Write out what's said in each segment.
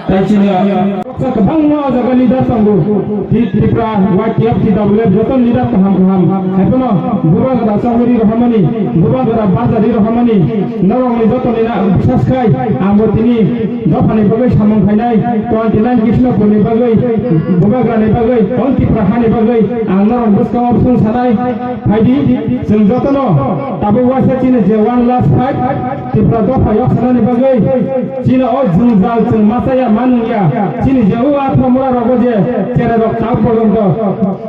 taicini kabangma jaga leader tanggo Tripura YTF TWF joto leader kaham hepono gubang rasahuri rohamani gubang bazari rohamani narong joto lina bisas kai amotini dofani bagai samong khainai 29 Krishna puni bagai bubagra ni bagai onti prahani bagai narong buska option sanai haidi जों jotono tabu wasa chine je one last fight Tripura dofa yok sanani bagai chine o jungjal जों masaya manungya chine je u atmura rogoje chere rok tau porjonto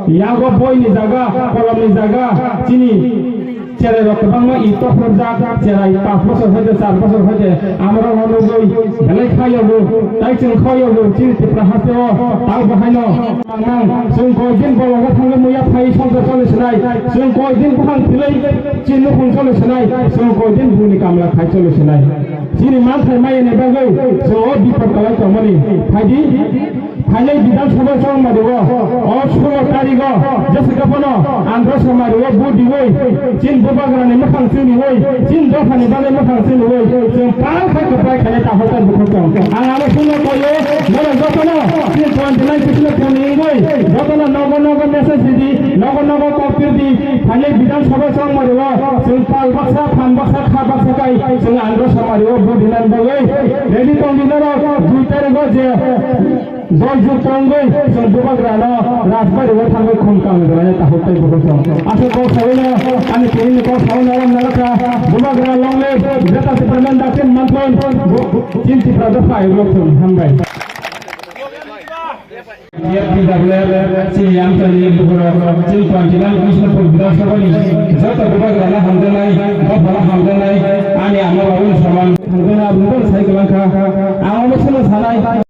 yago boy ni jaga kolom ni jaga chini chere rok bangma ito projak cherai 5 বছর হতে 4 বছর হতে আমরা অনুগই হেলাই খাইয়াবো তাই जों খাইয়াবো chini Tripura haseo tau bahaino mang जों কয়দিন বলগা থাঙ্গে মুয়া ফাই সংসার চলে সনাই जों কয়দিন বহাং থিলাই চিন নুখন চলে সনাই जों কয়দিন বুনি কামলা খাই চলে সনাই chini মান থাই মাইনে বাগৈ जों ও বিপদ কালাই তমনি ফাইদি ফাইলাই বিধানসভা সং মারিব ও 16 তারিখ जैसे कपनो आंध्र समाज वो बुद्धि वो चीन बुबागरा ने मखान सिनी वो चीन दोफानी बाले मखान सिनी वो जों पाल खाय कपाय खाले ता होता बुखों आंगाले सुनो कोये मोरे जतनो 29 किलो कोनी वो जतनो नगो मेसेज दी नगो कॉपी दी फाइले विधानसभा सं मारिब जों पाल बक्सा फान बक्सा खा बक्सा काई जों आंध्र समाज वो बुद्धि नान बगै रेडी दं दिनर 2 तारिख जे जय जुटंगै जों बुबागरा राजबारि वो थांगै खुमकां गराय ता होता बुखों आसे को सावनो आनि केनि को सावनो नलका बुबागरा लंगले जेता से प्रमाण दाखिन मंथन चीन Tripura दफा एग्लोथन हामबाय ये PWF चीन यांतनि बुगरा चीन 29 Krishnapur विधानसभानि जत बुबागरा हामदनाय बफला हामदनाय आनि आमार उन समान हामदना बुगल साइकलांखा आमार सोलो सानाय